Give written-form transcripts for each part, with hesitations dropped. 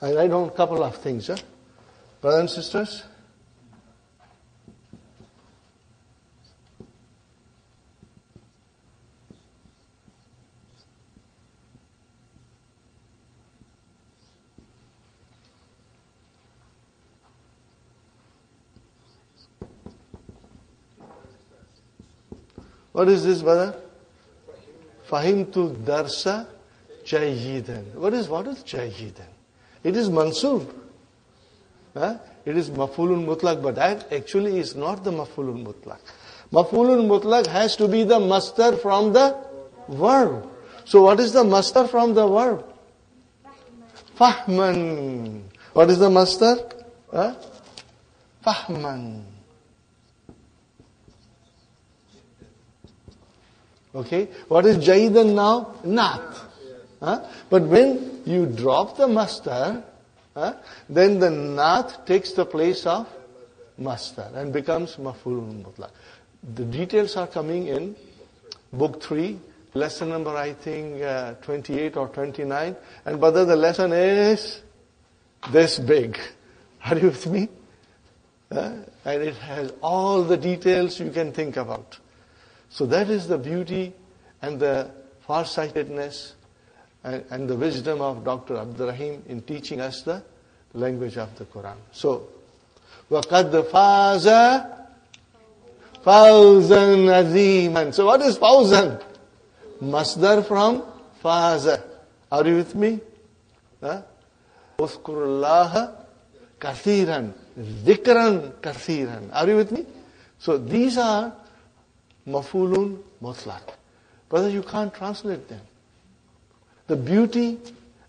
I write down a couple of things, brothers and sisters. What is this, brother? Fahimtu darsa jayyidan. What is jayyidan? It is mansub. It is maf'ulun mutlaq, but that actually is not the maf'ulun mutlaq. Maf'ulun mutlaq has to be the masdar from the verb. So what is the masdar from the verb? Fahman. What is the masdar? Fahman. Okay, what is jayyidan now? Naat. But when you drop the masdar, then the naat takes the place of masdar and becomes maf'ulun mutlaq. The details are coming in book 3, lesson number I think 28 or 29. And brother, the lesson is this big. Are you with me? And it has all the details you can think about. So that is the beauty and the farsightedness and the wisdom of Dr. Abdul Rahim in teaching us the language of the Quran. So, وَقَدْ فَازَ فَوْزًا عَظِيمًا. So what is fawzan? Masdar from faza. Are you with me? اذْكُرُ اللَّهَ كَثِيرًا ذِكْرًا كَثِيرًا. Are you with me? So these are maf'ulun mutlaq. Brother, you can't translate them. The beauty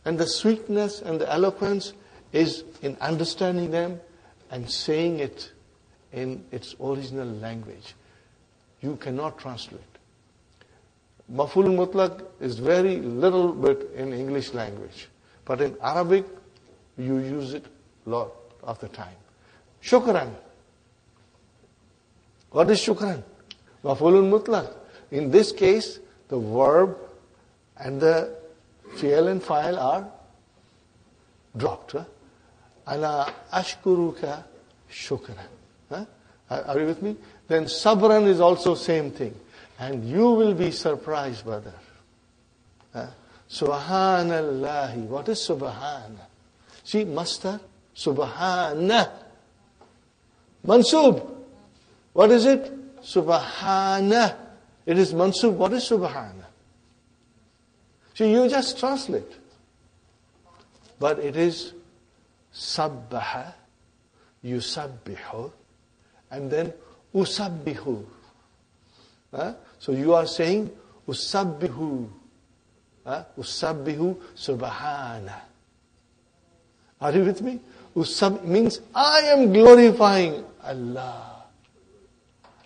and the sweetness and the eloquence is in understanding them and saying it in its original language. You cannot translate. Maf'ulun mutlaq is very little bit in English language. But in Arabic, you use it a lot of the time. Shukran. What is shukran? Maf'ulun mutlaq. In this case, the verb and the fi'l and fa'il are dropped. Ana ashkuruka shukran. Are you with me? Then sabran is also same thing. And you will be surprised, brother. Subhanallah. What is subhana? See, masdar, subhana. Mansub. What is it? Subhana. It is mansub. What is subhana? See, you just translate. But it is sabbaha, yusabbihu, and then usabbihu. So you are saying usabbihu. Usabbihu subhana. Are you with me? Usab means I am glorifying Allah.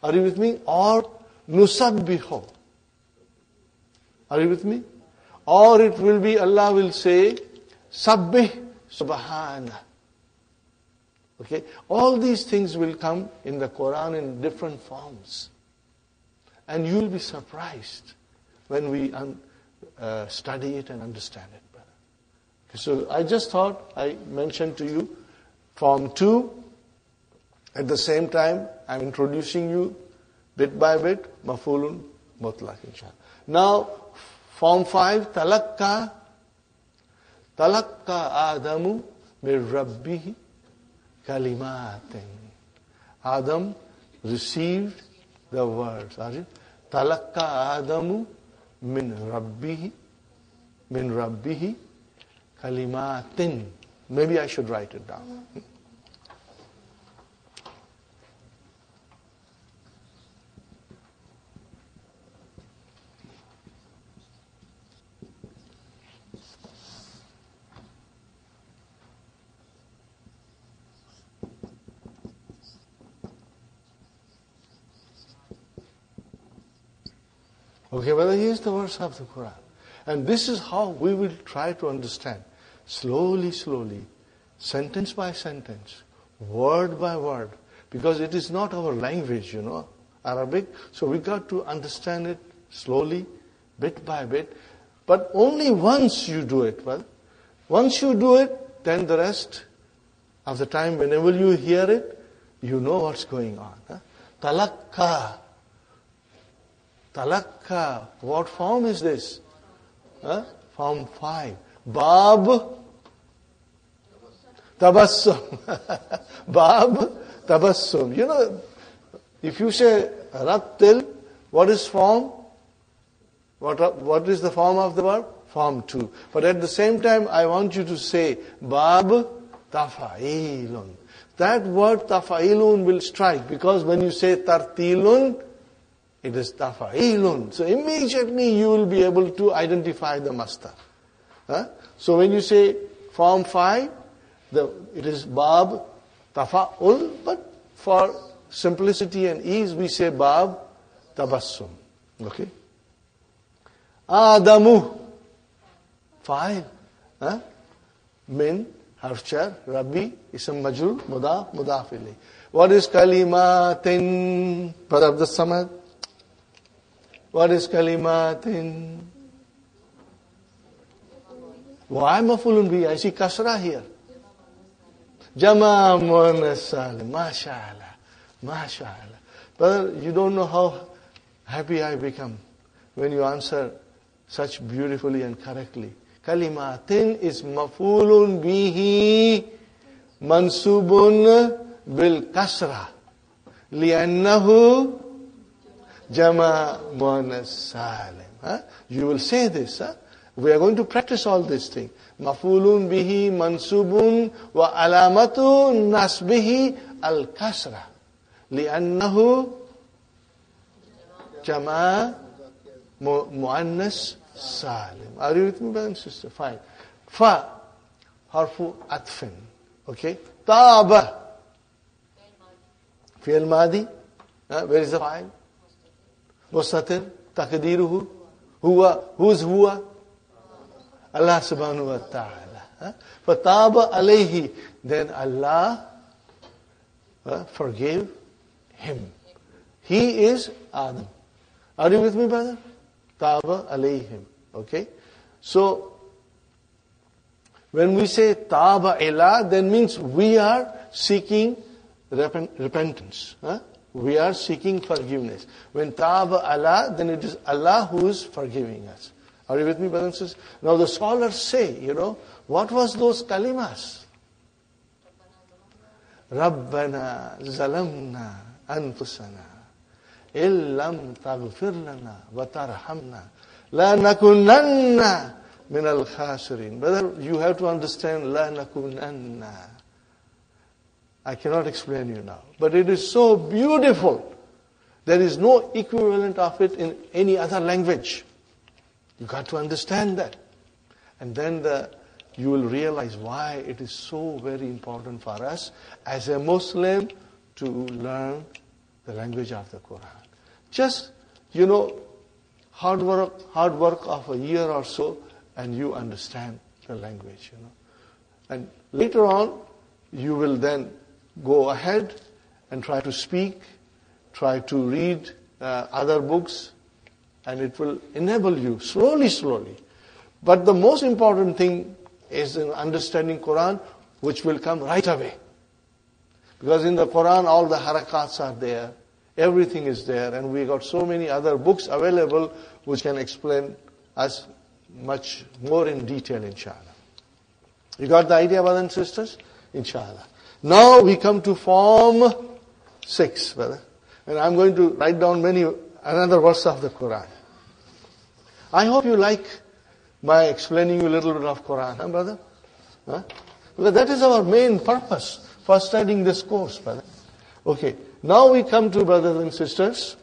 Are you with me? Or nusabbihu. Are you with me? Or it will be Allah will say sabbih subhana. Okay? All these things will come in the Quran in different forms. And you will be surprised when we study it and understand it, brother. Okay, so I just thought I mentioned to you Form 2. At the same time, I'm introducing you bit by bit, maf'ulun mutlaq, inshallah. Now, Form 5, talakka Adamu min Rabbihi kalimatin. Adam received the words. Talakka Adamu min Rabbihi kalimatin. Maybe I should write it down. Okay, well, here's the verse of the Quran. And this is how we will try to understand. Slowly, slowly, sentence by sentence, word by word. Because it is not our language, Arabic. So we got to understand it slowly, bit by bit. But only once you do it. Well, once you do it, then the rest of the time, whenever you hear it, you know what's going on. Talakka. Talakka. What form is this? Form 5. Bab. Tabassum. Bab. Tabassum. You know, if you say Rattil, what is form? What is the form of the verb? Form 2. But at the same time, I want you to say Bab Tafa'ilun. That word Tafa'ilun will strike, because when you say Tartilun, it is Tafa'ilun. So immediately you will be able to identify the masdar. So when you say form 5, it is Bab Tafa'ul, but for simplicity and ease, we say Bab Tabassum. Okay? Adamu. Fa'il. Min, harf jar, Rabbi, ism majrur, mudaf, mudaf ilayh. What is kalimatin? Brother Abdul Samad? What is kalimatin? Why mafulun bi? I see kasra here. Jama muannas salim. MashaAllah. MashaAllah. Brother, you don't know how happy I become when you answer such beautifully and correctly. Kalimatin is mafulun bihi mansubun bil kasra li'annahu jama muannas salim. You will say this. We are going to practice all these things. Mafulun bihi mansubun wa alamatu nasbihi al kasra li'annahu jama muannas salim. Are you with me, brother and sister? Fine. Fa, harfu atfin. Okay. Taba. Fi'al madi. Where is the fa'il? Mustatir. Taqdiruhu. Huwa. Who's huwa? Allah subhanahu wa ta'ala. Fataba alayhi. Then Allah forgave him. He is Adam. Are you with me, brother? Taba alayhim. Okay? So, when we say Taba ila, that means we are seeking repentance. We are seeking forgiveness. When Taba ala, then it is Allah who is forgiving us. Are you with me, brothers and sisters? Now the scholars say, what was those kalimas? Rabbana zalamna anfusana. Illam taghfir lana wa tarhamna la nakunanna min al khasirin. Brother, you have to understand la nakunanna. I cannot explain you now, but it is so beautiful. There is no equivalent of it in any other language. You got to understand that, and then you will realize why it is so very important for us as a Muslim to learn the language of the Quran. Just, hard work of a year or so, and you understand the language, And later on, you will then go ahead and try to speak, try to read other books, and it will enable you slowly. But the most important thing is in understanding Quran, which will come right away. Because in the Quran, all the harakats are there. Everything is there, and we got so many other books available which can explain us much more in detail, inshallah. You got the idea, brothers and sisters? Inshallah. Now we come to form 6, brother. And I'm going to write down another verse of the Quran. I hope you like my explaining you a little bit of Quran, brother? Because that is our main purpose for studying this course, brother. Okay. Now we come to, brothers and sisters,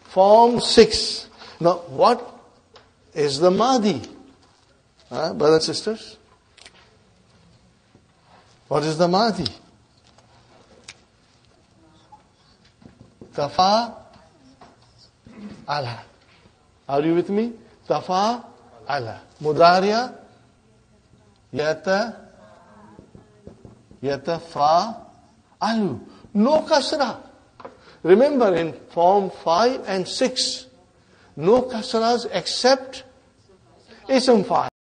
form 6. Now, what is the Mahdi? Brothers and sisters? What is the Mahdi? Tafa ala. Are you with me? Tafa ala. Mudariya yatafa'alu. No kasra. Remember, in form 5 and 6, no kasras except ism fa'il.